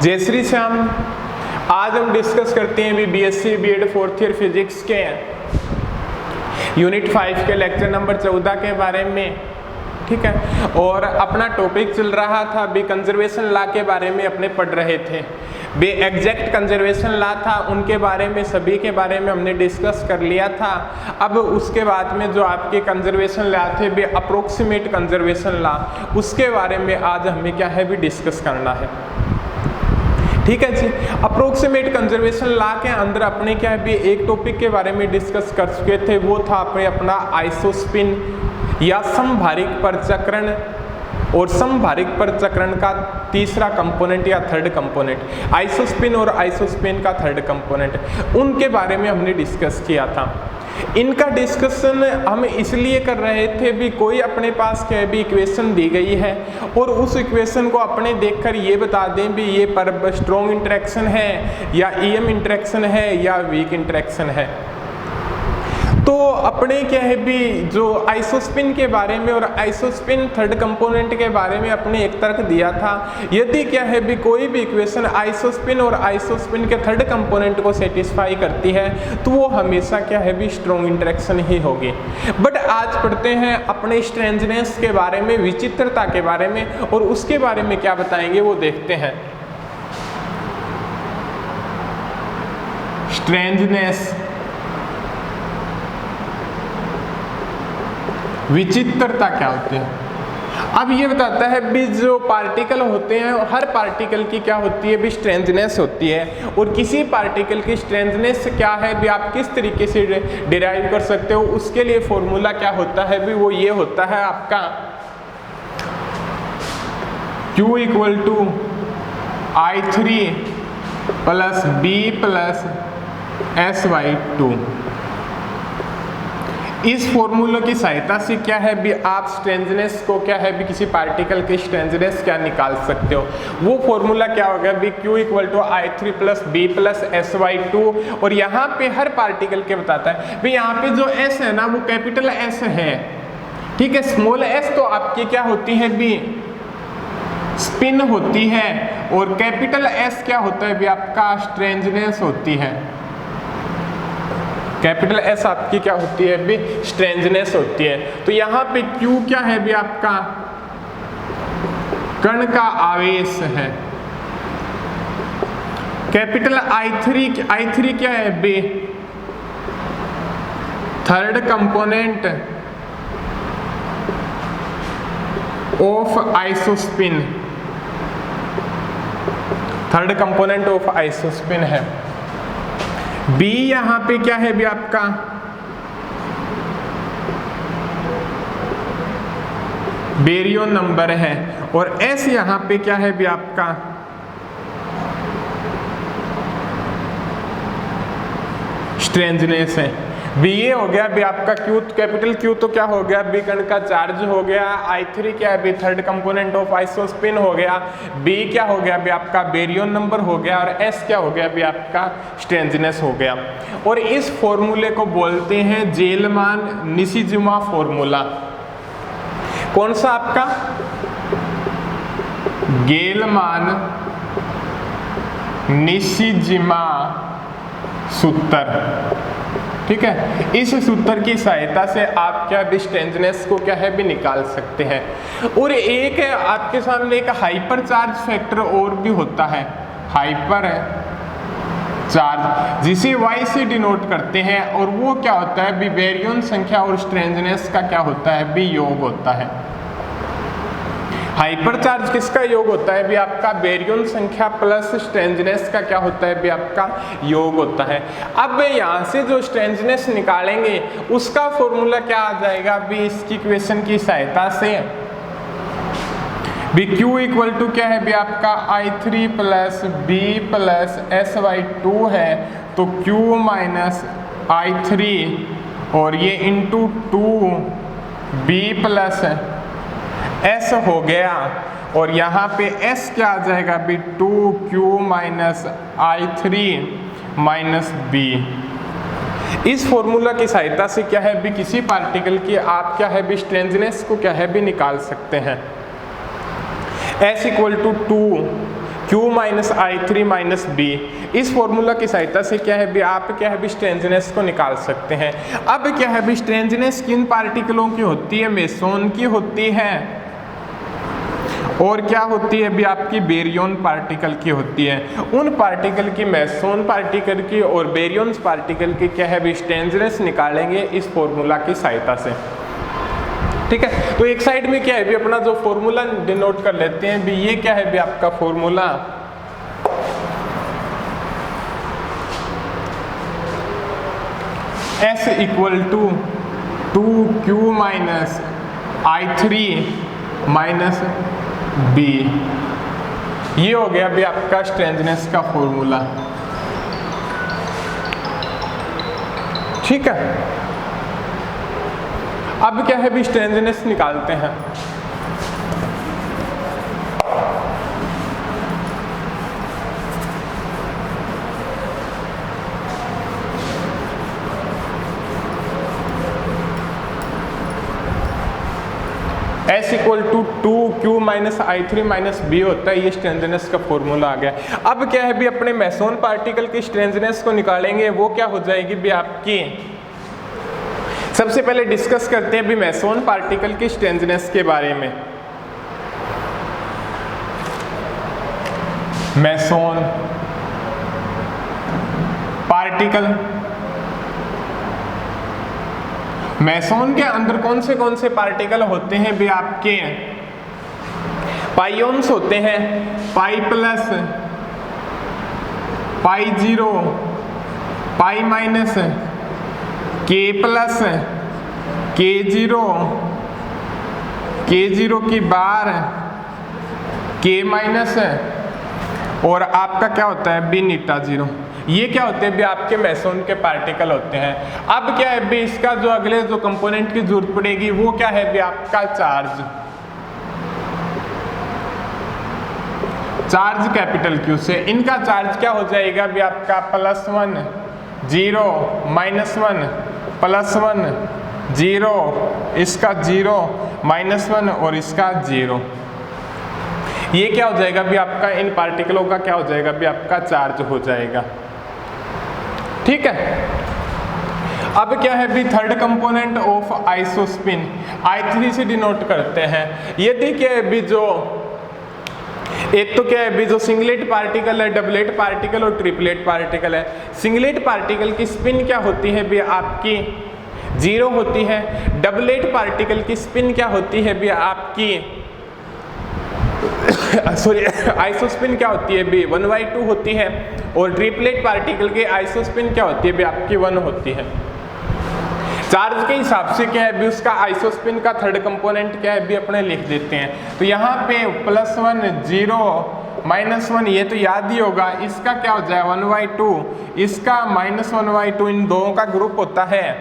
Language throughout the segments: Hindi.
जय श्री श्याम। आज हम डिस्कस करते हैं भी BSc BEd fourth year physics के यूनिट 5 के लेक्चर नंबर 14 के बारे में। ठीक है, और अपना टॉपिक चल रहा था भी कंजर्वेशन लॉ के बारे में अपने पढ़ रहे थे। बे एग्जैक्ट कंजर्वेशन लॉ था, उनके बारे में सभी के बारे में हमने डिस्कस कर लिया था। अब उसके बाद में जो आपके कंजर्वेशन लॉ थे बे अप्रोक्सीमेट कंजर्वेशन लॉ, उसके बारे में आज हमें क्या है भी डिस्कस करना है। ठीक है जी। अप्रोक्सीमेट कंजर्वेशन लॉ के अंदर अपने क्या है भी एक टॉपिक के बारे में डिस्कस कर चुके थे, वो था अपना आइसोस्पिन या समभारिक परचक्रण और समभारिक परचक्रण का तीसरा कंपोनेंट या थर्ड कंपोनेंट, आइसोस्पिन और आइसोस्पिन का थर्ड कंपोनेंट, उनके बारे में हमने डिस्कस किया था। इनका डिस्कशन हम इसलिए कर रहे थे भी कोई अपने पास क्या भी इक्वेशन दी गई है और उस इक्वेशन को अपने देखकर ये बता दें भी ये पर स्ट्रॉन्ग इंटरेक्शन है या ईएम इंटरेक्शन है या वीक इंटरेक्शन है। तो अपने क्या है भी जो आइसोस्पिन के बारे में और आइसोस्पिन थर्ड कंपोनेंट के बारे में अपने एक तर्क दिया था, यदि क्या है भी कोई भी इक्वेशन आइसोस्पिन और आइसोस्पिन के थर्ड कंपोनेंट को सेटिस्फाई करती है तो वो हमेशा क्या है भी स्ट्रॉन्ग इंटरेक्शन ही होगी। बट आज पढ़ते हैं अपने स्ट्रेंजनेस के बारे में, विचित्रता के बारे में, और उसके बारे में क्या बताएंगे वो देखते हैं। स्ट्रेंजनेस, विचित्रता क्या होती है। अब ये बताता है भी जो पार्टिकल होते हैं हर पार्टिकल की क्या होती है भी स्ट्रेंजनेस होती है, और किसी पार्टिकल की स्ट्रेंजनेस क्या है भी आप किस तरीके से डिराइव कर सकते हो, उसके लिए फॉर्मूला क्या होता है भी वो ये होता है आपका Q equal to I3 plus B plus SY2। इस फॉर्मूले की सहायता से क्या है भी आप स्ट्रेंजनेस को क्या है भी किसी पार्टिकल की स्ट्रेंजनेस क्या निकाल सकते हो। वो फॉर्मूला क्या होगा भी Q equal to I3 plus B plus SY2, और यहाँ पे हर पार्टिकल के बताता है भी यहाँ पे जो S है ना वो कैपिटल S है। ठीक है, स्मॉल s तो आपकी क्या होती है भी स्पिन होती है, और कैपिटल S क्या होता है भी आपका स्ट्रेंजनेस होती है। कैपिटल S आपकी क्या होती है भी स्ट्रेंजनेस होती है। तो यहाँ पे Q क्या है भी आपका कण का आवेश है। कैपिटल I3 क्या है बी third component of isospin, third component of isospin है। B यहाँ पे क्या है भी आपका बेरियो नंबर है, और S यहाँ पे क्या है भी आपका स्ट्रेंजनेस है। B ये हो गया भी आपका Q, कैपिटल Q तो क्या हो गया भी कण का चार्ज हो गया। I3 क्या है भी थर्ड कंपोनेंट ऑफ आइसोस्पिन हो गया। B क्या हो गया भी आपका बेरियो नंबर हो गया, और S क्या हो गया भी आपका स्ट्रेंजनेस हो गया। और इस फॉर्मूले को बोलते हैं जेलमान निशिजिमा फॉर्मूला। कौन सा आपका गेलमान निशिजिमा सूत्र। ठीक है, इस सूत्र की सहायता से आप क्या भी स्ट्रेंजनेस को क्या है भी निकाल सकते हैं। और एक है आपके सामने एक हाइपर चार्ज फैक्टर और भी होता है, हाइपर चार्ज, जिसे Y से डिनोट करते हैं, और वो क्या होता है भी बेरियन संख्या और स्ट्रेंजनेस का क्या होता है भी योग होता है। हाइपर चार्ज किसका योग होता है भी आपका बेरियन संख्या प्लस स्ट्रेंजनेस का क्या होता है भी आपका योग होता है। अब यहाँ से जो स्ट्रेंजनेस निकालेंगे उसका फॉर्मूला क्या आ जाएगा भी इसकी इक्वेशन की सहायता से भी Q इक्वल टू क्या है भी आपका I3 plus B plus SY2 है, तो Q माइनस I3 और ये इंटू 2B प्लस S हो गया, और यहाँ पे S क्या आ जाएगा भी 2Q minus I3 minus B। इस फॉर्मूला की सहायता से क्या है भी किसी पार्टिकल की आप क्या है भी स्ट्रेंजनेस को क्या है भी निकाल सकते हैं। S equal to 2 Q minus I3 minus B। इस फॉर्मूला की सहायता से क्या है भी आप क्या है भी स्ट्रेंजनेस को निकाल सकते हैं। अब क्या है भी स्ट्रेंजनेस किन पार्टिकलों की होती है, मेसोन की होती है और क्या होती है भी आपकी बेरियन पार्टिकल की होती है। उन पार्टिकल की, मेसोन पार्टिकल की और बेरियन पार्टिकल की क्या है भी स्ट्रेंजनेस निकालेंगे इस फॉर्मूला की सहायता से। ठीक है, तो एक साइड में क्या है भी अपना जो फॉर्मूला डिनोट कर लेते हैं भी, ये क्या है भी आपका formula S equal to 2Q minus I3 minus B। ये हो गया भी आपका स्ट्रेंजनेस का फॉर्मूला। ठीक है, अब क्या है भी स्ट्रेंजनेस निकालते हैं। S equal to 2Q minus I3 minus B होता है, ये स्ट्रेंजनेस का फॉर्मूला आ गया। अब क्या है भी अपने मेसोन पार्टिकल की स्ट्रेंजनेस को निकालेंगे, वो क्या हो जाएगी भी आपकी। सबसे पहले डिस्कस करते हैं भी मेसोन पार्टिकल की स्ट्रेंजनेस के बारे में। मेसोन पार्टिकल, मेसोन के अंदर कौन से पार्टिकल होते हैं भी आपके, पाइओन्स होते हैं, pi plus, pi zero, pi minus, के प्लस, के जीरो की बार, के माइनस और आपका क्या होता है बी नीटा जीरो। ये क्या होते हैं भी आपके मेसोन के पार्टिकल होते हैं। अब क्या है भी इसका जो अगले जो कंपोनेंट की जरूरत पड़ेगी वो क्या है भी आपका चार्ज, चार्ज कैपिटल Q से। इनका चार्ज क्या हो जाएगा भी आपका +1 0 -1 +1 0, इसका 0 -1 और इसका 0। ये क्या हो जाएगा भी आपका, इन पार्टिकलों का क्या हो जाएगा भी आपका चार्ज हो जाएगा। ठीक है, अब क्या है भी third component of isospin, I3 से डिनोट करते हैं। यदि क्या है भी जो एक तो क्या है भी जो सिंगलेट पार्टिकल है, डबलेट पार्टिकल और ट्रिपलेट पार्टिकल है। सिंगलेट पार्टिकल की स्पिन क्या होती है भी आपकी 0 होती है। डबलेट पार्टिकल की स्पिन क्या होती है भी आपकी सॉरी आइसोस्पिन क्या होती है भी 1/2 होती है और ट्रिपलेट पार्टिकल की आइसोस्पिन क्या होती है भी आपकी 1 होती है। चार्ज के हिसाब से क्या है भी उसका आइसोस्पिन का थर्ड कंपोनेंट क्या है भी अपने लिख देते हैं। तो यहाँ पे +1 0 -1 ये तो याद ही होगा, इसका क्या हो जाए 1/2, इसका -1/2, इन दोनों का ग्रुप होता है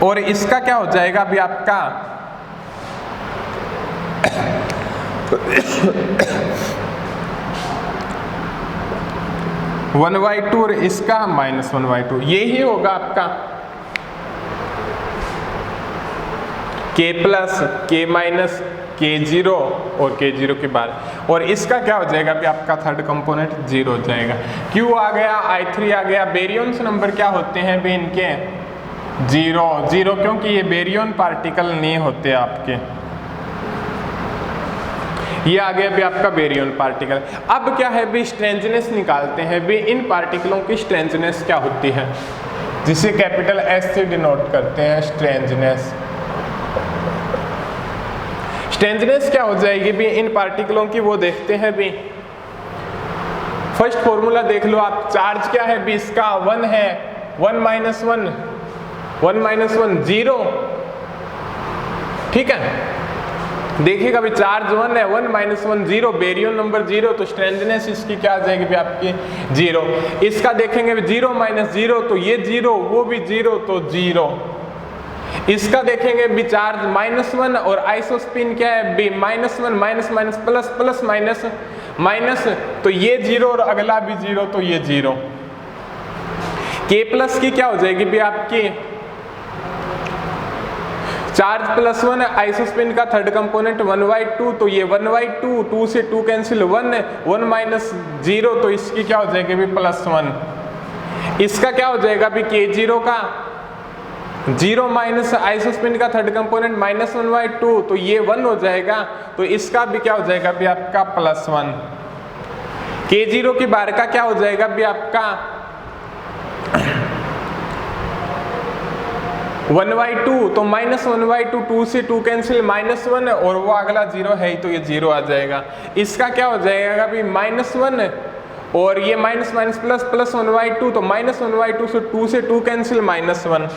और इसका क्या हो जाएगा अभी आपका 1/2 और इसका -1/2, यही होगा आपका K plus, K minus, K0 और K0 के बाद। और इसका क्या हो जाएगा अभी आपका थर्ड कंपोनेंट 0 हो जाएगा। Q आ गया, I3 आ गया। बेरियंस नंबर क्या होते हैं भी इनके 0 क्योंकि ये बेरियन पार्टिकल नहीं होते आपके। ये आ गया भी आपका बेरियन पार्टिकल। अब क्या है भी स्ट्रेंजनेस निकालते हैं भी इन पार्टिकलों की स्ट्रेंजनेस क्या होती है, जिसे कैपिटल S से डिनोट करते हैं स्ट्रेंजनेस। स्ट्रेंजनेस क्या हो जाएगी भी इन पार्टिकलों की, वो देखते हैं भी। फर्स्ट फॉर्मूला देख लो आप, चार्ज क्या है भी इसका 1 है, 1 -1 0। ठीक है, देखिएगा भी चार्ज 1 है, 1 -1 0, बेरियन नंबर 0, तो स्ट्रेंजनेस इसकी क्या आ जाएगी भी आपकी 0। इसका देखेंगे 0 -0 तो ये 0, वो भी 0 तो 0। इसका देखेंगे भी चार्ज -1 और आइसोस्पिन क्या है भी -1 प्लस माइनस, तो ये 0 और अगला भी 0 तो ये 0। K प्लस की क्या हो जाएगी भी आपकी चार्ज प्लस 1, आइसोस्पिन का थर्ड कंपोनेंट 1/2, तो ये 1/2, 2 से 2 कैंसिल, 1 माइनस 0, तो इसकी क्या हो जाएगी भी +1। इसका क्या हो जाएगा भी K0 का 0 माइनस आइसोस्पिन का थर्ड कंपोनेंट -1/2, तो ये 1 हो जाएगा, तो इसका भी क्या हो जाएगा भी आपका +1। K0 की बार का क्या हो जाएगा भी आपका 1/2, तो -1/2, 2 से 2 कैंसिल, -1, और वो अगला 0 है ही, तो ये 0 आ जाएगा। इसका क्या हो जाएगा भी -1, और ये माइनस माइनस प्लस प्लस 1/2, तो -1/2 से 2 से 2 कैंसिल, -1,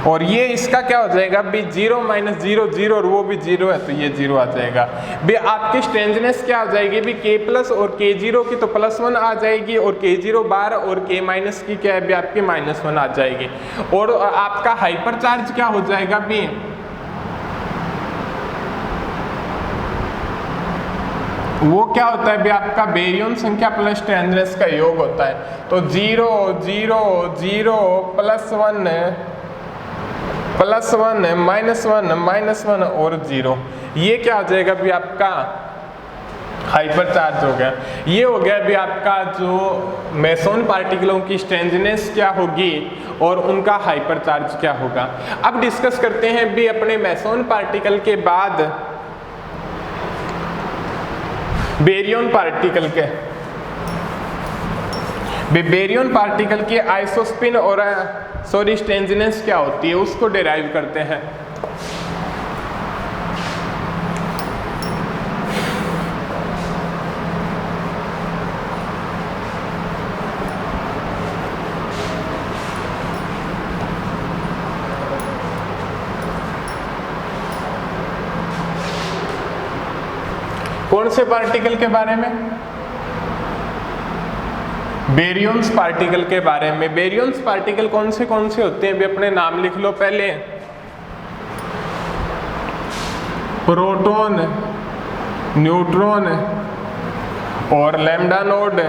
और ये इसका क्या हो जाएगा भी 0 माइनस 0 0, और वो भी 0 है, तो ये 0 आ जाएगा। भी आपकी स्ट्रेंजनेस क्या हो जाएगी भी K प्लस और K0 की तो +1 आ जाएगी, और K0 बार और K माइनस की क्या है भी आपकी -1 आ जाएगी। और आपका हाइपर चार्ज क्या हो जाएगा भी वो क्या होता है भी आपका बेरियन संख्या प्लस स्ट्रेंजनेस का योग होता है, तो 0 0 0 +1 +1 -1 -1 और 0, ये क्या हो जाएगा भी आपका हाइपर चार्ज हो गया। ये हो गया भी आपका जो मेसोन पार्टिकलों की स्ट्रेंजनेस क्या होगी और उनका हाइपर चार्ज क्या होगा। अब डिस्कस करते हैं भी अपने मेसोन पार्टिकल के बाद बेरियन पार्टिकल के। बेरियन पार्टिकल के आइसोस्पिन और स्ट्रेंजनेस क्या होती है उसको डिराइव करते हैं। कौन से पार्टिकल के बारे में? बेरियंस पार्टिकल के बारे में। बेरियंस पार्टिकल कौन से होते हैं भी अपने नाम लिख लो पहले। प्रोटॉन, न्यूट्रॉन और lambda node,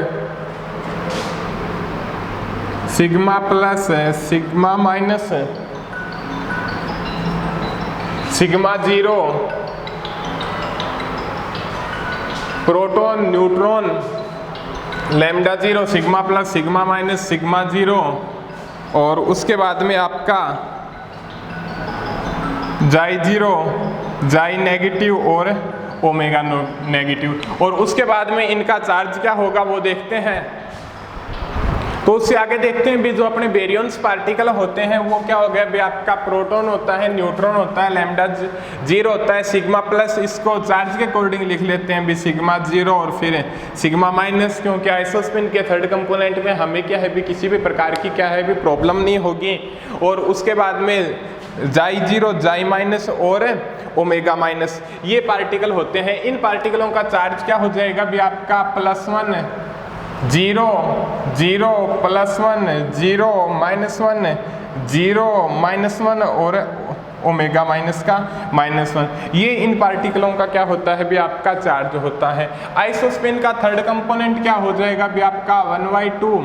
sigma plus, sigma minus, sigma zero, proton, neutron, lambda zero, sigma plus, sigma minus, sigma zero, और उसके बाद में आपका जाई जीरो, जाई नेगेटिव और ओमेगा नेगेटिव। और उसके बाद में इनका चार्ज क्या होगा वो देखते हैं। तो उससे आगे देखते हैं भी जो अपने बेरियंस पार्टिकल होते हैं वो क्या हो गया भी आपका प्रोटॉन होता है, न्यूट्रॉन होता है, लैम्डा जीरो होता है, सिग्मा प्लस इसको चार्ज के अकॉर्डिंग लिख लेते हैं भी सिग्मा जीरो, और फिर सिग्मा माइनस, क्योंकि आइसोस्पिन के थर्ड कंपोनेंट में हमें क्या है भी किसी भी प्रकार की क्या है भी प्रॉब्लम नहीं होगी। और उसके बाद में जाई जीरो, जाई माइनस और ओमेगा माइनस, ये पार्टिकल होते हैं। इन पार्टिकलों का चार्ज क्या हो जाएगा भी आपका +1 0 0 +1 0 -1 0 -1 और ओमेगा माइनस का -1। ये इन पार्टिकलों का क्या होता है भी आपका चार्ज होता है। आइसोस्पिन का थर्ड कंपोनेंट क्या हो जाएगा भी आपका 1/2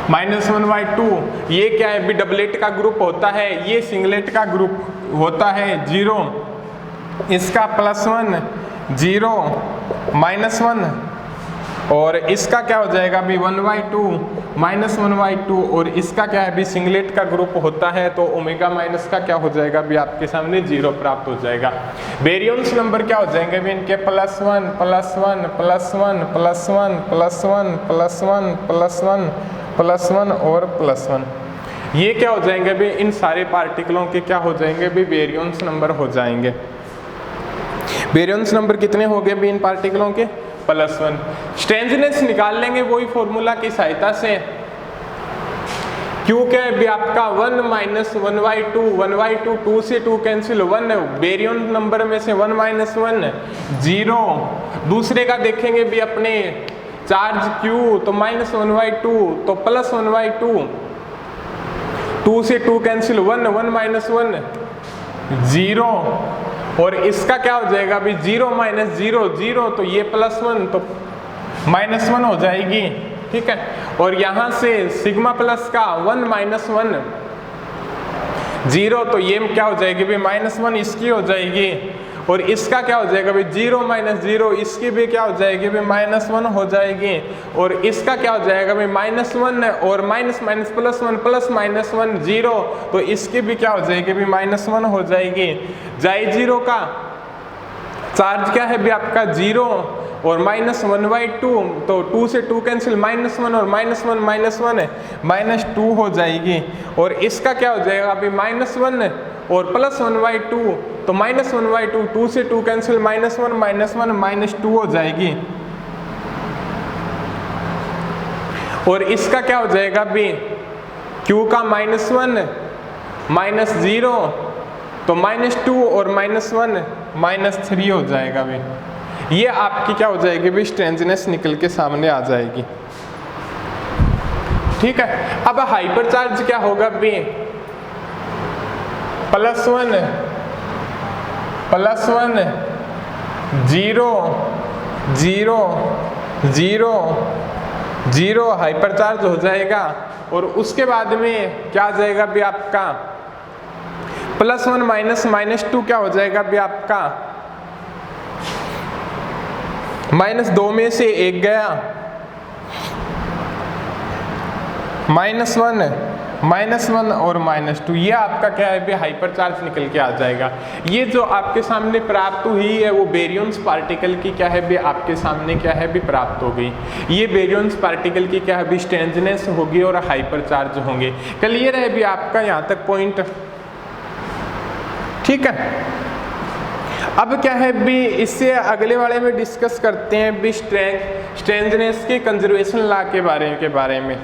-1/2। ये क्या है भी डबलेट का ग्रुप होता है, ये सिंगलेट का ग्रुप होता है 0, इसका +1 0 -1, और इसका क्या हो जाएगा भी 1/2 -1/2, और इसका क्या है भी सिंगलेट का ग्रुप होता है, तो ओमेगा माइनस का क्या हो जाएगा भी आपके सामने 0 प्राप्त हो जाएगा। बेरियंस नंबर क्या हो जाएंगे भी इनके +1 +1 +1 +1 +1 +1 +1 +1 और +1। ये क्या हो जाएंगे भी इन सारे पार्टिकलों के क्या हो जाएंगे भी बेरियंस नंबर हो जाएंगे। बेरियंस नंबर कितने हो गए भी इन पार्टिकलों के +1। स्ट्रेंजनेस निकाल लेंगे वही फॉर्मूला की सहायता से। क्यों क्या है भी आपका 1 -1/2 1/2, 2 से 2 कैंसिल, 1 बेरियन नंबर में से 1 -1 0। दूसरे का देखेंगे भी अपने चार्ज Q, तो -1/2 तो +1/2, 2 से 2 कैंसिल, 1 1 -1 0, और इसका क्या हो जाएगा भी 0 -0 0, तो ये +1 तो -1 हो जाएगी, ठीक है। और यहाँ से सिग्मा प्लस का 1 -1 0 तो ये क्या हो जाएगी भाई -1 इसकी हो जाएगी, और इसका क्या हो जाएगा भाई 0 - 0 इसकी भी क्या हो जाएगी भाई -1 हो जाएगी, और इसका क्या हो जाएगा भाई -1 और +1 +-1 0 तो इसकी भी क्या हो जाएगी भाई -1 हो जाएगी। जाए 0 का चार्ज क्या है भी आपका 0 और -1/2 तो 2 से 2 कैंसिल, -1 और -1 -2 हो जाएगी, और इसका क्या हो जाएगा अभी -1 और +1/2 तो -1/2 2 से 2 कैंसिल, -1 -2 हो जाएगी, और इसका क्या हो जाएगा अभी Q का -1 -0 तो -2 और -1 -3 हो जाएगा भाई। ये आपकी क्या हो जाएगी भी स्ट्रेंजनेस निकल के सामने आ जाएगी। ठीक है, अब हाइपर चार्ज क्या होगा भी +1 0 0 0 0 हाइपर चार्ज हो जाएगा, और उसके बाद में क्या आ जाएगा भी आपका +1 -2 क्या हो जाएगा भी आपका -2 में से 1 गया, -1 और -2 ये आपका क्या है भी हाइपर चार्ज निकल के आ जाएगा। ये जो आपके सामने प्राप्त हुई है वो बेरियम्स पार्टिकल की क्या है भी आपके सामने क्या है भी प्राप्त हो गई। ये बेरियम्स पार्टिकल की क्या है भी स्ट्रेंजनेस होगी और हाइपर चार्ज होंगे। क्लियर है भी आपका यहाँ तक पॉइंट? ठीक है, अब क्या है भी इससे अगले वाले में डिस्कस करते हैं भी स्ट्रेंजनेस के कंजर्वेशन लॉ के बारे में।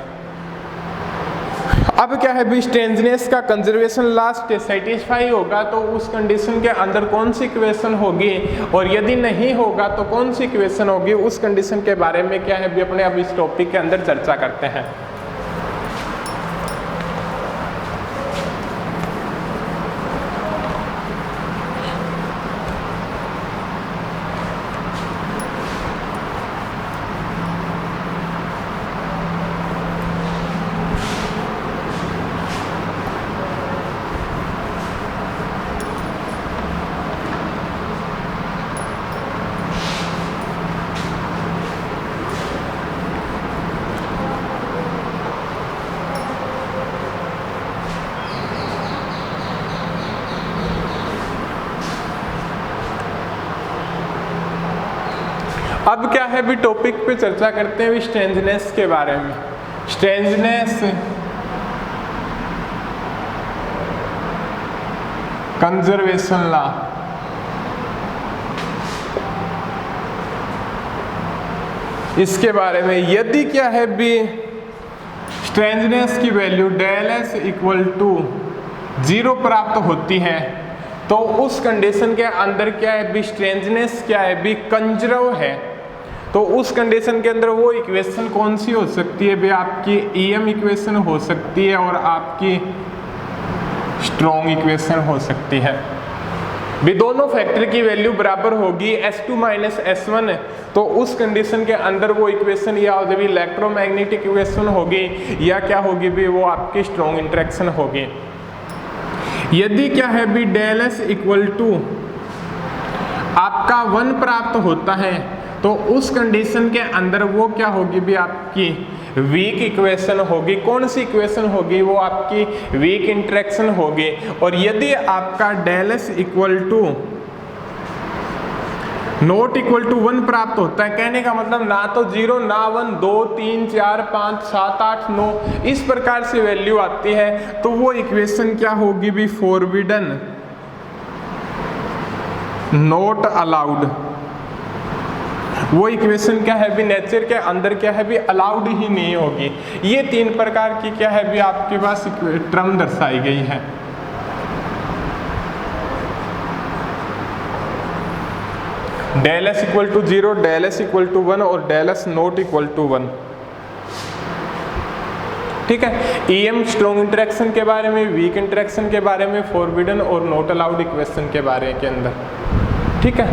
अब क्या है भी स्ट्रेंजनेस का कंजर्वेशन लॉ सेटिस्फाई होगा तो उस कंडीशन के अंदर कौन सी इक्वेशन होगी, और यदि नहीं होगा तो कौन सी इक्वेशन होगी, उस कंडीशन के बारे में क्या है भी अपने अब इस टॉपिक के अंदर चर्चा करते हैं। अब क्या है भी टॉपिक पे चर्चा करते हैं स्ट्रेंजनेस के बारे में। स्ट्रेंजनेस कंजर्वेशन लॉ, इसके बारे में यदि क्या है भी स्ट्रेंजनेस की वैल्यू ΔS = 0 प्राप्त होती है तो उस कंडीशन के अंदर क्या है भी स्ट्रेंजनेस क्या है भी कंजर्व है। तो उस कंडीशन के अंदर वो इक्वेशन कौन सी हो सकती है भी आपकी EM इक्वेशन हो सकती है और आपकी स्ट्रॉन्ग इक्वेशन हो सकती है। भी दोनों फैक्टर की वैल्यू बराबर होगी S2 - S1 तो उस कंडीशन के अंदर वो इक्वेशन या भी इलेक्ट्रोमैग्नेटिक इक्वेशन होगी या क्या होगी भी वो आपकी स्ट्रॉन्ग इंटरेक्शन होगी। यदि क्या है भी ΔS = आपका 1 प्राप्त होता है तो उस कंडीशन के अंदर वो क्या होगी भी आपकी वीक इक्वेशन होगी। कौन सी इक्वेशन होगी? वो आपकी वीक इंटरेक्शन होगी। और यदि आपका ΔS = ≠ 1 प्राप्त होता है, कहने का मतलब ना तो 0 ना 1 2 3 4 5 7 8 9 इस प्रकार से वैल्यू आती है तो वो इक्वेशन क्या होगी भी फॉरबिडन, नॉट अलाउड। वो इक्वेशन क्या है भी नेचर के अंदर क्या है भी अलाउड ही नहीं होगी। ये 3 प्रकार की क्या है भी आपके पास टर्म दर्शाई गई है। ΔS = 0, ΔS = 1 और ΔS ≠ 1। ठीक है, EM स्ट्रॉन्ग इंटरेक्शन के बारे में, वीक इंटरेक्शन के बारे में, फॉरबिडन और नॉट अलाउड इक्वेशन के बारे के अंदर। ठीक है,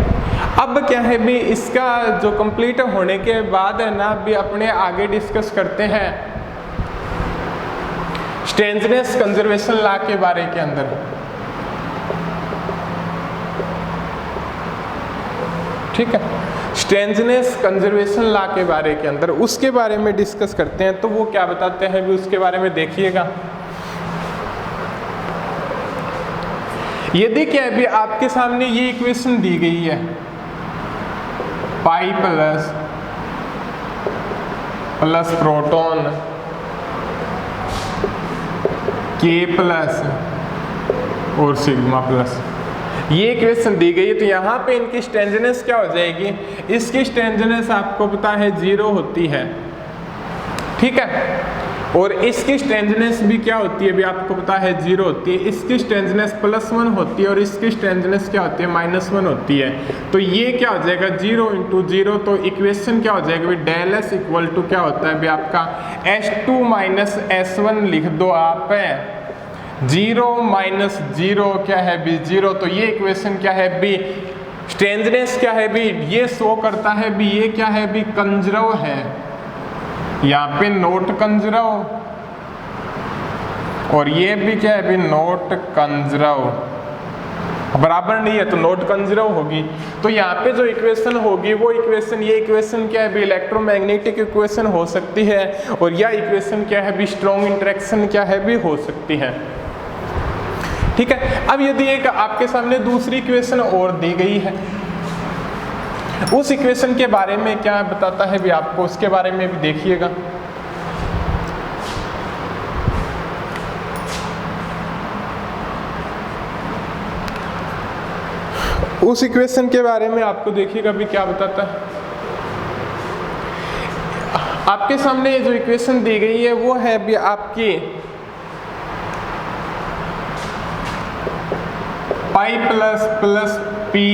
अब क्या है भी इसका जो कंप्लीट होने के बाद है ना भी अपने आगे डिस्कस करते हैं स्ट्रेंजनेस कंजर्वेशन लॉ के बारे के अंदर, ठीक है, स्ट्रेंजनेस कंजर्वेशन लॉ के बारे के अंदर उसके बारे में डिस्कस करते हैं। तो वो क्या बताते हैं भी उसके बारे में देखिएगा। यदि क्या है भी आपके सामने ये इक्वेशन दी गई है, पाई प्लस प्रोटॉन के प्लस और सिग्मा प्लस, ये इक्वेशन दी गई है। तो यहाँ पे इनकी स्ट्रेंजनेस क्या हो जाएगी, इसकी स्ट्रेंजनेस आपको पता है 0 होती है, ठीक है, और इसकी स्ट्रेंजनेस भी क्या होती है भी आपको पता है 0 होती है। इसकी स्ट्रेंजनेस +1 होती है और इसकी स्ट्रेंजनेस क्या होती है -1 होती है। तो ये क्या हो जाएगा 0 × 0, तो इक्वेशन क्या हो जाएगा भी डेल S इक्वल टू क्या होता है भी आपका S2 - S1 लिख दो आप, 0 - 0 क्या है भी 0। तो ये इक्वेशन क्या है भी स्ट्रेंजनेस क्या है भी ये शो करता है भी ये क्या है भी कंजर्व है, यहाँ पे नोट कंजर्व, और ये भी क्या है भी नोट कंजर्व, बराबर नहीं है तो नोट कंजर्व होगी। तो यहाँ पे जो इक्वेशन होगी वो इक्वेशन, ये इक्वेशन क्या है भी इलेक्ट्रोमैग्नेटिक इक्वेशन हो सकती है, और यह इक्वेशन क्या है भी स्ट्रॉन्ग इंटरेक्शन क्या है भी हो सकती है, ठीक है। अब यदि एक आपके सामने दूसरी इक्वेशन और दी गई है, उस इक्वेशन के बारे में क्या बताता है भी आपको उसके बारे में भी देखिएगा। उस इक्वेशन के बारे में आपको देखिएगा भी क्या बताता है। आपके सामने जो इक्वेशन दी गई है वो है भी आपकी pi plus P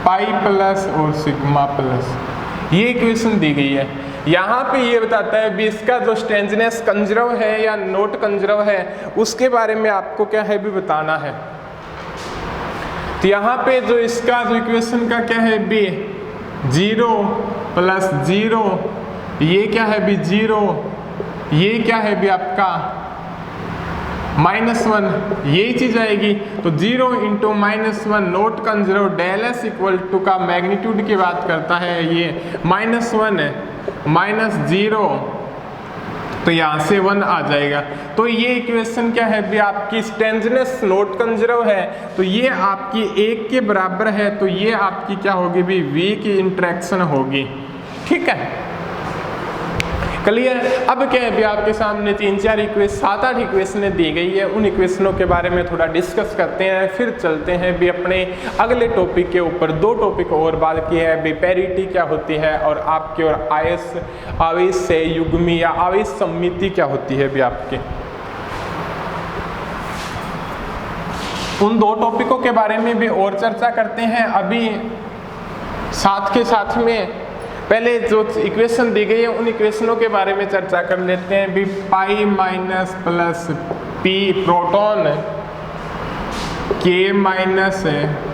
pi plus और सिग्मा प्लस, ये इक्वेशन दी गई है। यहाँ पे ये बताता है भी इसका जो स्ट्रेंजनेस कंजर्व है या नोट कंजर्व है उसके बारे में आपको क्या है भी बताना है। तो यहाँ पे जो इसका जो इक्वेशन का क्या है भी 0 + 0, ये क्या है भी 0, ये क्या है भी आपका -1, यही चीज आएगी। तो 0 × -1 not conserve, del S equal to का मैग्नीट्यूड की बात करता है, ये -1 है -0, तो यहाँ से 1 आ जाएगा। तो ये इक्वेशन क्या है भी आपकी स्ट्रेंजनेस नोट कंजर्व है, तो ये आपकी 1 के बराबर है, तो ये आपकी क्या होगी भी V की इंटरेक्शन होगी, ठीक है, क्लियर। अब क्या है भी आपके सामने 3-4 इक्वेशन 7-8 इक्वेशनें दी गई है, उन इक्वेशनों के बारे में थोड़ा डिस्कस करते हैं, फिर चलते हैं भी अपने अगले टॉपिक के ऊपर। 2 टॉपिक और बात की है भी पैरिटी क्या होती है और आपके और आवेश से युग्मी या आवेश सममिति क्या होती है भी आपके। उन 2 टॉपिकों के बारे में भी और चर्चा करते हैं। अभी साथ के साथ में पहले जो इक्वेशन दी गई है उन इक्वेशनों के बारे में चर्चा कर लेते हैं भी पाई प्लस पी प्रोटॉन के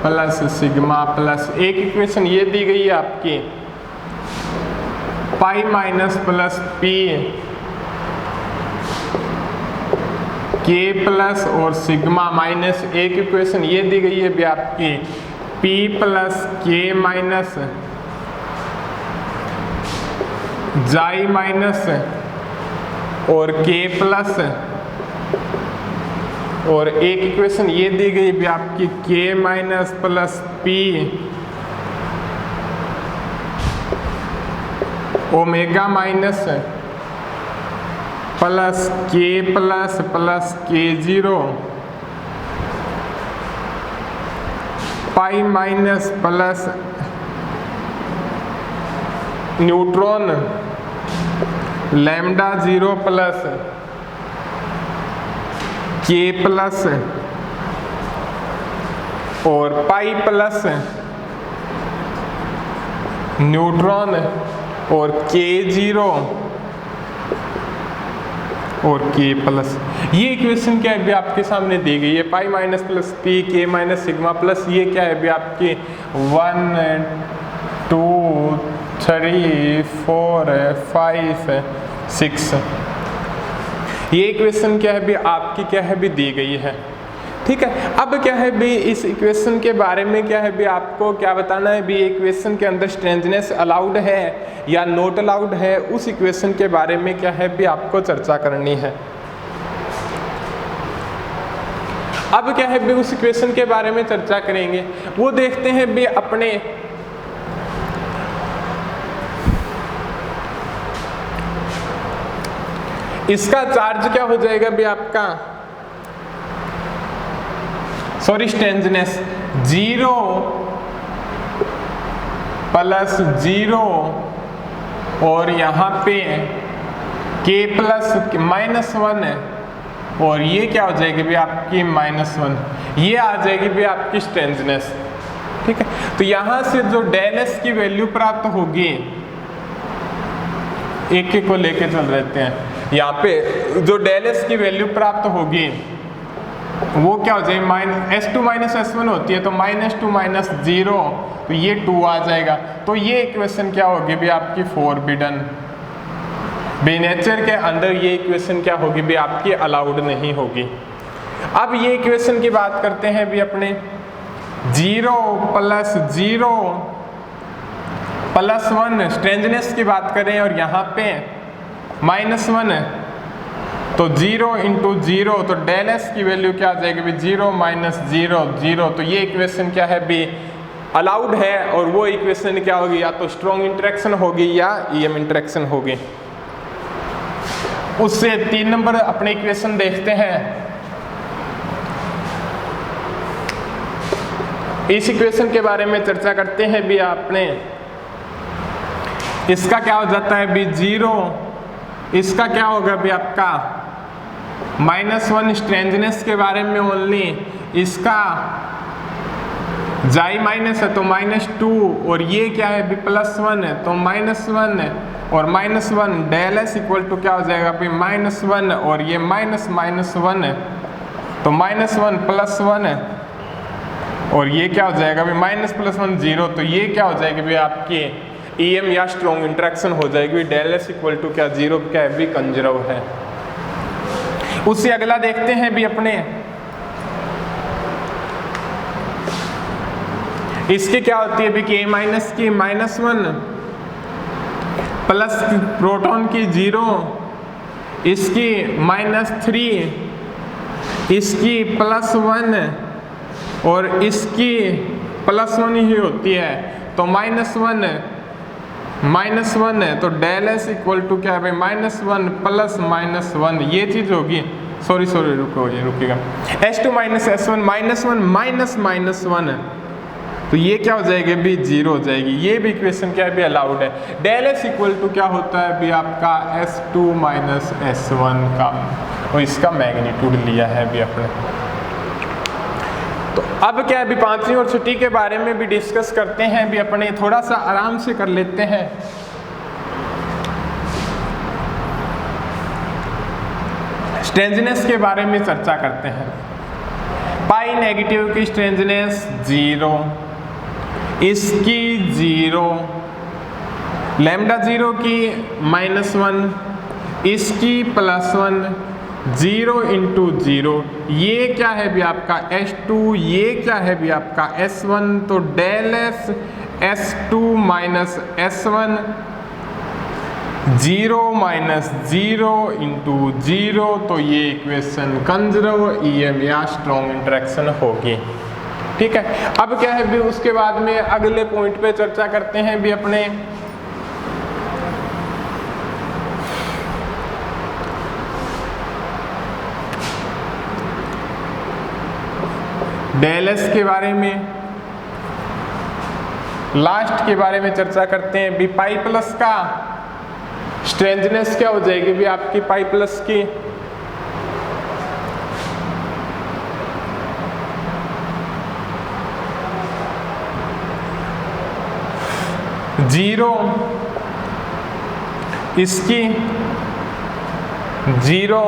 प्लस सिग्मा प्लस, एक इक्वेशन ये दी गई है आपकी पाई प्लस पी के प्लस और सिग्मा माइनस, एक इक्वेशन ये दी गई है भी आपकी पी प्लस के माइनस जाई माइनस और के प्लस, और एक इक्वेशन ये दी गई भी आपकी K minus plus P omega minus plus K zero pi minus plus neutron lambda 0 plus K plus और पाई प्लस न्यूट्रॉन और के 0 और के प्लस। ये इक्वेशन क्या है भी आपके सामने दी गई है, पाई माइनस प्लस पी के माइनस सिग्मा प्लस, ये क्या है भी आपकी 1 2 3 4 5 6। ये इक्वेशन क्या है भी आपकी क्या है भी दी गई है, ठीक है। अब क्या है भी इस इक्वेशन के बारे में क्या है भी आपको क्या बताना है भी इक्वेशन के अंदर स्ट्रेंजनेस अलाउड है या नॉट अलाउड है, उस इक्वेशन के बारे में क्या है भी आपको चर्चा करनी है। अब क्या है भी उस इक्वेशन के बारे में चर्चा करेंगे, वो देखते हैं भी अपने इसका चार्ज क्या हो जाएगा भी आपका, सॉरी स्ट्रेंजनेस 0 प्लस 0 और यहाँ पे k प्लस -1 और ये क्या हो जाएगी भी आपकी -1, ये आ जाएगी भी आपकी स्ट्रेंजनेस, ठीक है। तो यहाँ से जो डेल एस की वैल्यू प्राप्त होगी, एक को लेके चल रहते हैं, यहाँ पे जो डेल एस की वैल्यू प्राप्त होगी वो क्या हो जाएगी -s2 - s1 होती है, तो -2 - 0 तो ये 2 आ जाएगा। तो ये इक्वेशन क्या होगी भी आपकी फॉरबिडन, नेचर के अंदर ये इक्वेशन क्या होगी भी आपकी अलाउड नहीं होगी। अब ये इक्वेशन की बात करते हैं भी अपने 0 प्लस 0 प्लस 1 स्ट्रेंजनेस की बात करें और यहाँ पे -1 तो 0 × 0 तो डेल एस की वैल्यू क्या आ जाएगी भी 0 - 0 0। तो ये इक्वेशन क्या है भी अलाउड है और वो इक्वेशन क्या होगी, या तो स्ट्रॉन्ग इंटरेक्शन होगी या EM इंटरेक्शन होगी। उससे 3 नंबर अपने इक्वेशन देखते हैं। इस इक्वेशन के बारे में चर्चा करते हैं भी आपने, इसका क्या हो जाता है भी 0, इसका क्या होगा भी आपका -1 स्ट्रेंजनेस के बारे में ओनली, इसका जाई माइनस है तो -2 और ये क्या है भी +1 है तो -1 और -1 डेल एस इक्वल टू क्या हो जाएगा भी -1 और ये -1 है तो -1 + 1 है और ये क्या हो जाएगा भी -+1 0। तो ये क्या हो जाएगी भी आपकी EM या स्ट्रॉन्ग इंटरेक्शन हो जाएगी। डेल एस इक्वल टू क्या 0 क्या है भी कंजर्व है। उससे अगला देखते हैं भी अपने, इसकी क्या होती है भी K माइनस की -1 प्लस प्रोटॉन की 0, इसकी -3, इसकी +1 और इसकी +1 ही होती है तो -1 है तो डेल एस इक्वल टू क्या है -1 प्लस -1 ये चीज होगी। सॉरी रुको ये रुकेगा, S2 - S1 -1 -1 तो ये क्या हो जाएगी भी 0 हो जाएगी। ये भी इक्वेशन क्या है भी अलाउड है। डेल एस इक्वल टू क्या होता है भी आपका S2 - S1 का और इसका मैग्नीट्यूड लिया है भी अपने। तो अब क्या है भी पांचवी और छठी के बारे में भी डिस्कस करते हैं भी अपने, थोड़ा सा आराम से कर लेते हैं। स्ट्रेंजनेस के बारे में चर्चा करते हैं। पाई नेगेटिव की स्ट्रेंजनेस 0, इसकी 0, लैम्डा 0 की -1, इसकी +1, 0 × 0 ये क्या है भी आपका S2, ये क्या है भी आपका S1 तो डेल एस S2 - S1 0 - 0 × 0 तो ये इक्वेशन कंजर्व EM या स्ट्रॉन्ग इंटरेक्शन होगी। ठीक है, अब क्या है भी उसके बाद में अगले पॉइंट पे चर्चा करते हैं भी अपने डेल एस के बारे में, लास्ट के बारे में चर्चा करते हैं भी पाई प्लस का स्ट्रेंजनेस क्या हो जाएगी भी आपकी पाई प्लस की जीरो, इसकी 0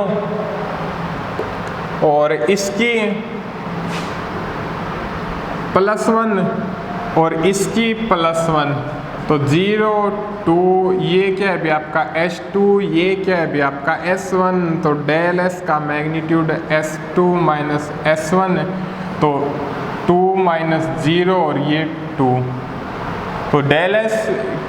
और इसकी +1 और इसकी +1 तो 0 2 ये क्या है भी आपका S2, ये क्या है भी आपका S1, तो डेल S का मैग्नीट्यूड S2 माइनस S1 तो 2 माइनस 0 और ये 2, तो डेल S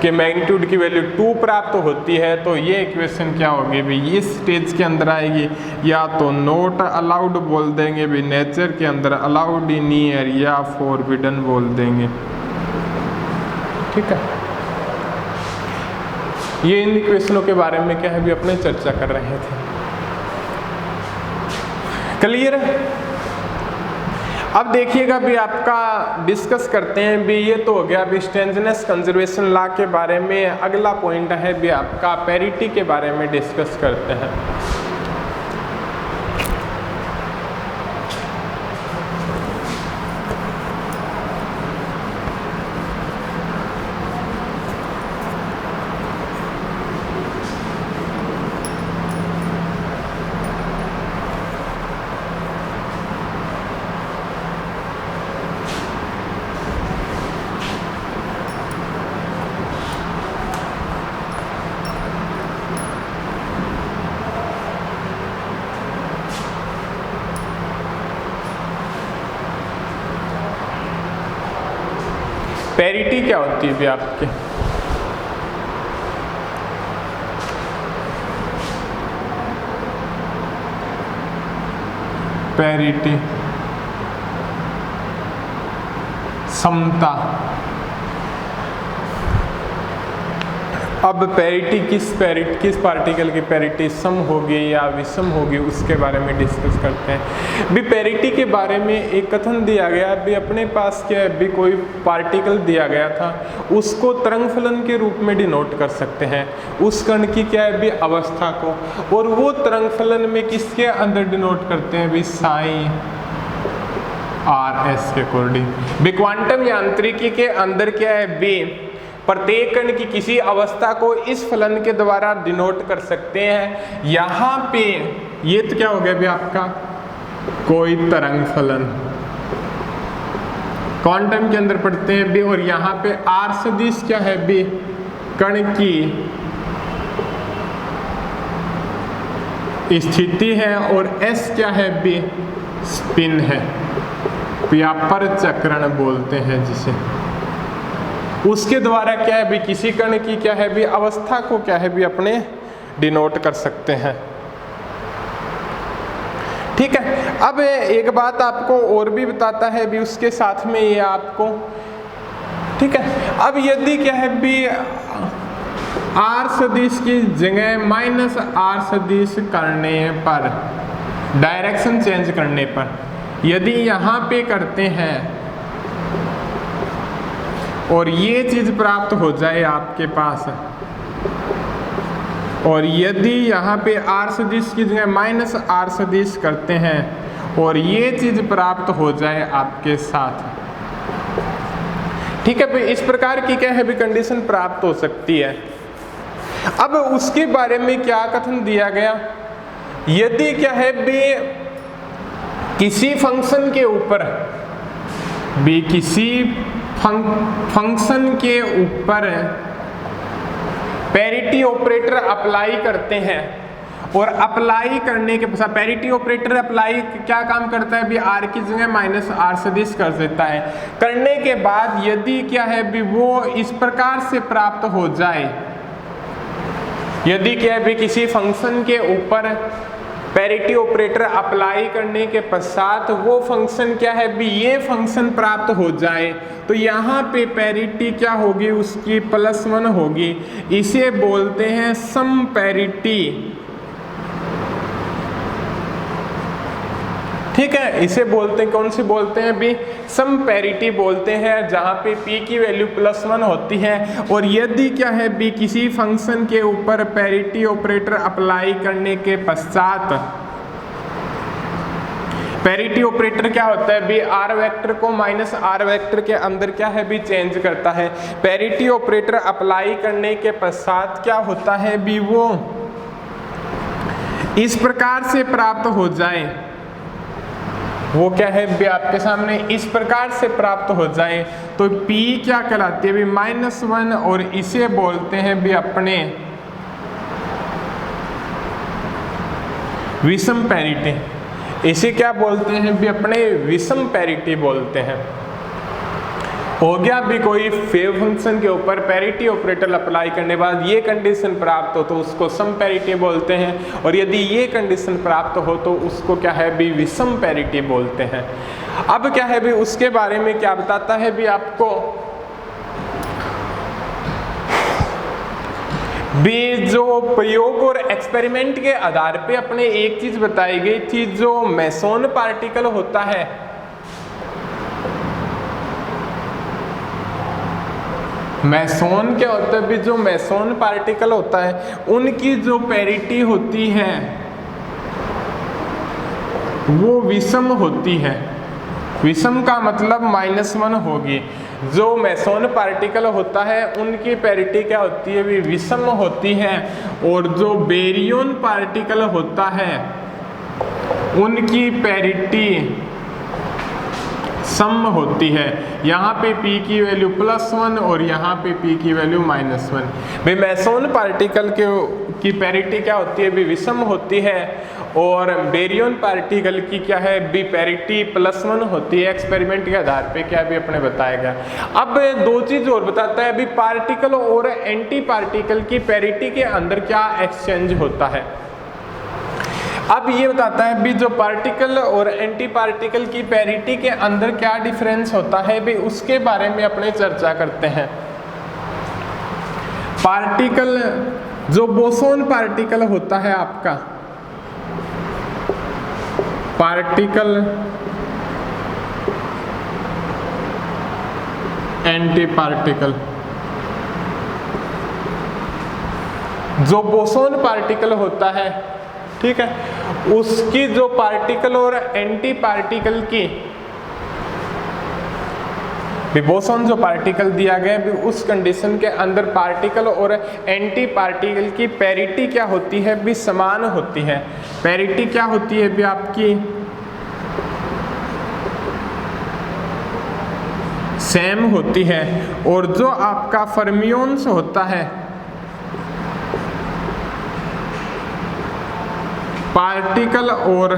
के मैग्नीट्यूड की वैल्यू 2 प्राप्त होती है। तो ये इक्वेशन क्या होगी भी इस स्टेज के अंदर आएगी, या तो नॉट अलाउड बोल देंगे भी नेचर के अंदर, अलाउड इन ईयर, या फॉरबिडन बोल देंगे। ठीक है, ये इन इक्वेशनों के बारे में क्या है भी अपने चर्चा कर रहे थे। क्लियर है? अब देखिएगा भी आपका डिस्कस करते हैं भी, ये तो हो गया भी स्ट्रेंजनेस कंजर्वेशन लॉ के बारे में। अगला पॉइंट है भी आपका पैरिटी के बारे में डिस्कस करते हैं। पैरिटी क्या होती है भी आपके? पैरिटी समता। अब पैरिटी किस पार्टिकल की पैरिटी सम होगी या विषम होगी उसके बारे में डिस्कस करते हैं। भी पैरिटी के बारे में एक कथन दिया गया भी, अपने पास क्या है भी कोई पार्टिकल दिया गया था, उसको तरंग फलन के रूप में डिनोट कर सकते हैं उस कण की क्या है भी अवस्था को, और वो तरंग फलन में किसके अंदर डिनोट करते हैं भी साइन RS के अकॉर्डिंग। भी क्वांटम यांत्रिकी के अंदर क्या है भी प्रत्येक कण की किसी अवस्था को इस फलन के द्वारा डिनोट कर सकते हैं। यहाँ पे ये तो क्या हो गया भी आपका कोई तरंग फलन क्वांटम के अंदर पढ़ते हैं भी, और यहाँ पे R सदिश क्या है भी कण की स्थिति है, और S क्या है भी स्पिन है, व्यापर चक्रण बोलते हैं जिसे। उसके द्वारा क्या है भी किसी कण की क्या है भी अवस्था को क्या है भी अपने डिनोट कर सकते हैं। ठीक है, अब एक बात आपको और भी बताता है भी उसके साथ में ये आपको, ठीक है। अब यदि क्या है भी R सदिश की जगह माइनस R सदिश करने पर, डायरेक्शन चेंज करने पर, यदि यहाँ पे करते हैं और ये चीज प्राप्त हो जाए आपके पास, और यदि यहाँ पे R सदिश की जगह माइनस R सदिश करते हैं और ये चीज प्राप्त हो जाए आपके साथ, ठीक है भाई, इस प्रकार की क्या है भी कंडीशन प्राप्त हो सकती है। अब उसके बारे में क्या कथन दिया गया, यदि क्या है भी किसी फंक्शन के ऊपर भी किसी फंक्शन के ऊपर पैरिटी ऑपरेटर अप्लाई करते हैं, और अप्लाई करने के पश्चात पैरिटी ऑपरेटर अप्लाई क्या काम करता है भी R की जगह माइनस R सदिश कर देता है। करने के बाद यदि क्या है भी वो इस प्रकार से प्राप्त हो जाए, यदि क्या है भी किसी फंक्शन के ऊपर पैरिटी ऑपरेटर अप्लाई करने के पश्चात वो फंक्शन क्या है भी ये फंक्शन प्राप्त हो जाए, तो यहाँ पे पैरिटी क्या होगी उसकी +1 होगी। इसे बोलते हैं सम पैरिटी। ठीक है, इसे बोलते हैं, कौन सी बोलते हैं भी सम पैरिटी बोलते हैं, जहाँ पे p की वैल्यू +1 होती है। और यदि क्या है भी किसी फंक्शन के ऊपर पैरिटी ऑपरेटर अप्लाई करने के पश्चात, पैरिटी ऑपरेटर क्या होता है भी R वेक्टर को माइनस R वेक्टर के अंदर क्या है भी चेंज करता है। पैरिटी ऑपरेटर अप्लाई करने के पश्चात क्या होता है भी वो इस प्रकार से प्राप्त हो जाए, वो क्या है भी आपके सामने इस प्रकार से प्राप्त हो जाए तो P क्या कहलाती है भी -1, और इसे बोलते हैं भी अपने विषम पैरिटी। इसे क्या बोलते हैं भी अपने विषम पैरिटी बोलते हैं। हो गया भी कोई वेव फंक्शन के ऊपर पैरिटी ऑपरेटर अप्लाई करने के बाद ये कंडीशन प्राप्त हो तो उसको सम पैरिटी बोलते हैं, और यदि ये कंडीशन प्राप्त हो तो उसको क्या है भी विषम पैरिटी बोलते हैं। अब क्या है भी उसके बारे में क्या बताता है भी आपको भी जो प्रयोग और एक्सपेरिमेंट के आधार पे अपने एक चीज बताई गई थी, जो मेसोन पार्टिकल होता है मेसोन क्या होता है भी जो मेसोन पार्टिकल होता है उनकी जो पैरिटी होती है वो विषम होती है। विषम का मतलब -1 होगी। जो मेसोन पार्टिकल होता है उनकी पैरिटी क्या होती है भी विषम होती है, और जो बेरियन पार्टिकल होता है उनकी पैरिटी सम होती है। यहाँ पे P की वैल्यू +1 और यहाँ पे P की वैल्यू -1। भाई मेसोन पार्टिकल की पैरिटी क्या होती है भी विषम होती है, और बेरियन पार्टिकल की क्या है भी पैरिटी +1 होती है। एक्सपेरिमेंट के आधार पे क्या भी अपने बताया गया। अब दो चीज और बताता है भी पार्टिकल और एंटी पार्टिकल की पैरिटी के अंदर क्या एक्सचेंज होता है। अब ये बताता है भी जो पार्टिकल और एंटी पार्टिकल की पैरिटी के अंदर क्या डिफरेंस होता है भी उसके बारे में अपने चर्चा करते हैं। पार्टिकल जो बोसोन पार्टिकल होता है आपका, पार्टिकल एंटी पार्टिकल, जो बोसोन पार्टिकल होता है ठीक है, उसकी जो पार्टिकल और एंटी पार्टिकल की बोसोन जो पार्टिकल दिया गया भी उस कंडीशन के अंदर पार्टिकल और एंटी पार्टिकल की पैरिटी क्या होती है भी समान होती है। पैरिटी क्या होती है भी आपकी सेम होती है, और जो आपका फर्मियोन्स होता है पार्टिकल और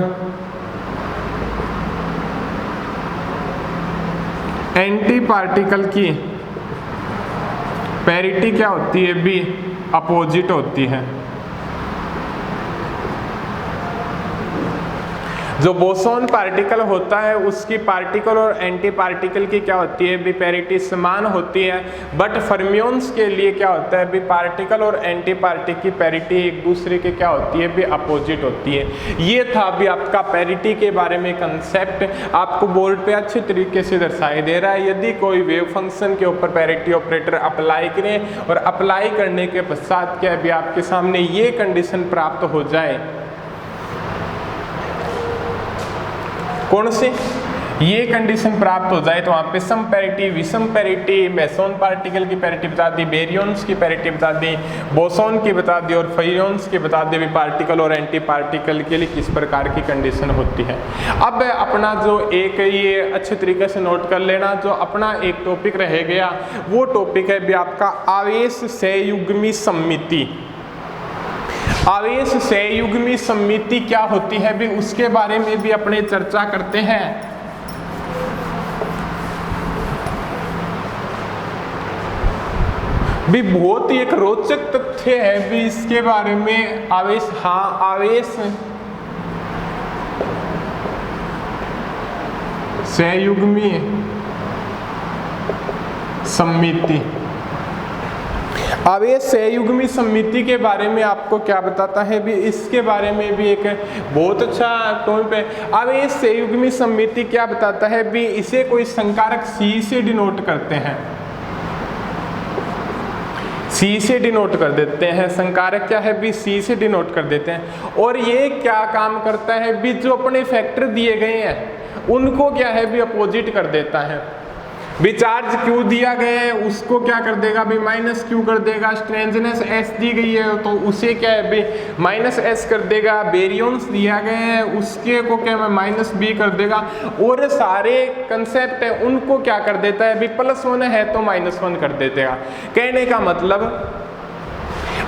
एंटी पार्टिकल की पैरिटी क्या होती है भी अपोजिट होती है। जो बोसोन पार्टिकल होता है उसकी पार्टिकल और एंटी पार्टिकल की क्या होती है भी पैरिटी समान होती है, बट फर्मियोन्स के लिए क्या होता है भी पार्टिकल और एंटी पार्टिकल की पैरिटी एक दूसरे के क्या होती है भी अपोजिट होती है। ये था अभी आपका पैरिटी के बारे में कंसेप्ट, आपको बोर्ड पे अच्छे तरीके से दर्शाई दे रहा है। यदि कोई वेव फंक्शन के ऊपर पैरिटी ऑपरेटर अप्लाई करें और अप्लाई करने के पश्चात क्या भी आपके सामने ये कंडीशन प्राप्त हो जाए, कौन सी ये कंडीशन प्राप्त हो जाए तो वहाँ पे सम पैरिटी, विषम पैरिटी, मेसोन पार्टिकल की पैरिटी बता दी, बेरियंस की पैरिटी बता दी, बोसोन की बता दी और फर्मियोन्स की बता दी भी पार्टिकल और एंटी पार्टिकल के लिए किस प्रकार की कंडीशन होती है। अब अपना जो एक ये अच्छे तरीके से नोट कर लेना, जो अपना एक टॉपिक रह गया वो टॉपिक है भी आपका आवेश सहयुग्मी सममिति। आवेश सहयुग्मी सममिति क्या होती है भी उसके बारे में भी अपने चर्चा करते हैं। भी बहुत ही एक रोचक तथ्य है भी इसके बारे में। आवेश, हाँ आवेश सहयुग्मी सममिति, आवेश सहयुग्मी सममिति के बारे में आपको क्या बताता है भी इसके बारे में भी एक बहुत अच्छा टॉपिक है। आवेश सहयुग्मी सममिति क्या बताता है भी इसे कोई संकारक C से डिनोट करते हैं, C से डिनोट कर देते हैं। संकारक क्या है भी C से डिनोट कर देते हैं। और ये क्या काम करता है भी जो अपने फैक्टर दिए गए हैं उनको क्या है भी अपोजिट कर देता है। भी चार्ज Q दिया गया है उसको क्या कर देगा भी माइनस Q कर देगा, स्ट्रेंजनेस S दी गई है तो उसे क्या है भी माइनस S कर देगा, बेरियंस दिया गया है उसके को क्या है माइनस B कर देगा, और सारे कंसेप्ट है उनको क्या कर देता है भी +1 है तो -1 कर देगा। कहने का मतलब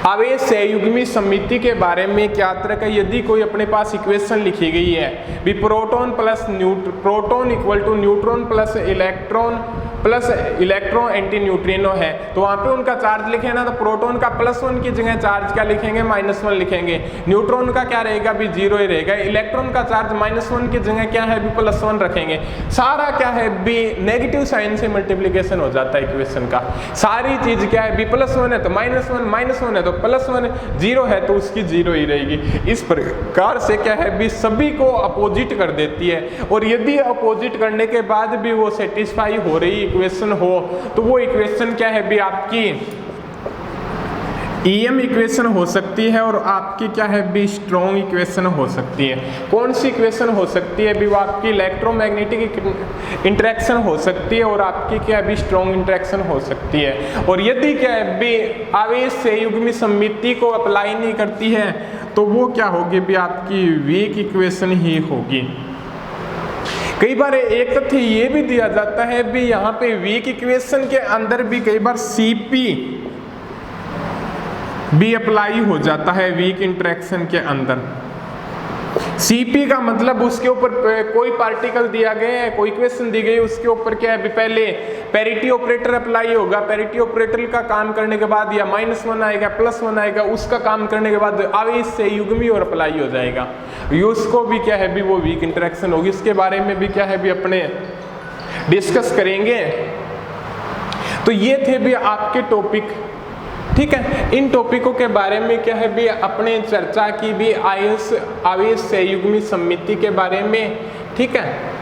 आवेश सहयुग्मी समिति के बारे में क्या तरह का, यदि कोई अपने पास इक्वेशन लिखी गई है भी proton equal to neutron plus electron antineutrino है, तो वहाँ पे उनका चार्ज लिखे ना, तो प्रोटॉन का +1 की जगह चार्ज क्या लिखेंगे -1 लिखेंगे, न्यूट्रॉन का क्या रहेगा भी 0 ही रहेगा, इलेक्ट्रॉन का चार्ज -1 की जगह क्या है भी +1 रखेंगे। सारा क्या है भी नेगेटिव साइन से मल्टीप्लीकेशन हो जाता है इक्वेशन का, सारी चीज क्या है भी +1 है तो -1, -1 है तो +1, 0 है तो उसकी 0 ही रहेगी। इस प्रकार से क्या है भी सभी को अपोजिट कर देती है, और यदि अपोजिट करने के बाद भी वो सेटिस्फाई हो रही इक्वेशन हो तो वो इक्वेशन क्या है भी आपकी EM इक्वेशन हो सकती है, और आपकी क्या है भी स्ट्रॉन्ग इक्वेशन हो सकती है। कौन सी इक्वेशन हो सकती है भी वो आपकी इलेक्ट्रोमैग्नेटिक इंटरेक्शन हो सकती है, और आपकी क्या है भी स्ट्रॉन्ग इंटरेक्शन हो सकती है। और यदि क्या है भी आवेश सहयुग्मी समिति को अप्लाई नहीं करती है तो वो क्या होगी भी आपकी वीक इक्वेशन ही होगी। कई बार एक तथ्य ये भी दिया जाता है भी यहाँ पे वीक इक्वेशन के अंदर भी कई बार CP भी अप्लाई हो जाता है वीक इंटरेक्शन के अंदर। CP का मतलब उसके ऊपर कोई पार्टिकल दिया गया है, कोई इक्वेशन दी गई, उसके ऊपर क्या है पहले पैरिटी ऑपरेटर अप्लाई होगा, पैरिटी ऑपरेटर का काम करने के बाद या -1 आएगा +1 आएगा, उसका काम करने के बाद आवेश सहयुग्मी और अप्लाई हो जाएगा, उसको भी क्या है भी वो वीक इंटरेक्शन होगी। इसके बारे में भी क्या है भी अपने डिस्कस करेंगे। तो ये थे भी आपके टॉपिक, ठीक है। इन टॉपिकों के बारे में क्या है भी अपने चर्चा की भी आवेश सहयुग्मी समिति के बारे में, ठीक है।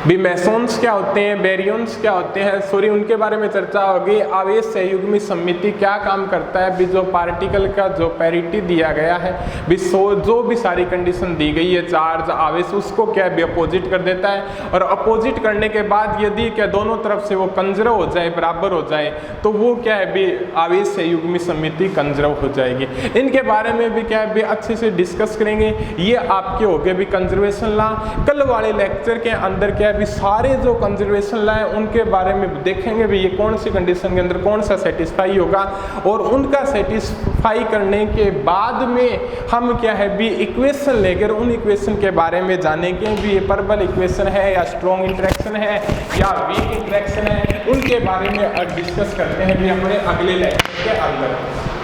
भी मेसॉन्स क्या होते हैं, बेरियंस क्या होते हैं, सॉरी उनके बारे में चर्चा होगी। आवेश सहयुग्मी समिति क्या काम करता है भी जो पार्टिकल का जो पैरिटी दिया गया है भी जो भी सारी कंडीशन दी गई है चार्ज आवेश, उसको क्या है भी अपोजिट कर देता है, और अपोजिट करने के बाद यदि क्या दोनों तरफ से वो कंजर्व हो जाए, बराबर हो जाए, तो वो क्या है भी आवेश सहयुग्मी समिति कंजर्व हो जाएगी। इनके बारे में भी क्या है भी अच्छे से डिस्कस करेंगे। ये आपके हो गए भी कंजर्वेशन लॉ। कल वाले लेक्चर के अंदर क्या भी सारे जो कंजर्वेशन लॉ है उनके बारे में देखेंगे भी ये कौन सी कंडीशन के अंदर कौन सा सेटिस्फाई होगा, और उनका सेटिस्फाई करने के बाद में हम क्या है भी इक्वेशन लेकर उन इक्वेशन के बारे में जानेंगे भी ये परबल इक्वेशन है या स्ट्रॉन्ग इंटरेक्शन है या वीक इंटरेक्शन है, उनके बारे में डिस्कस करते हैं भी अपने अगले लेक्चर के अंदर।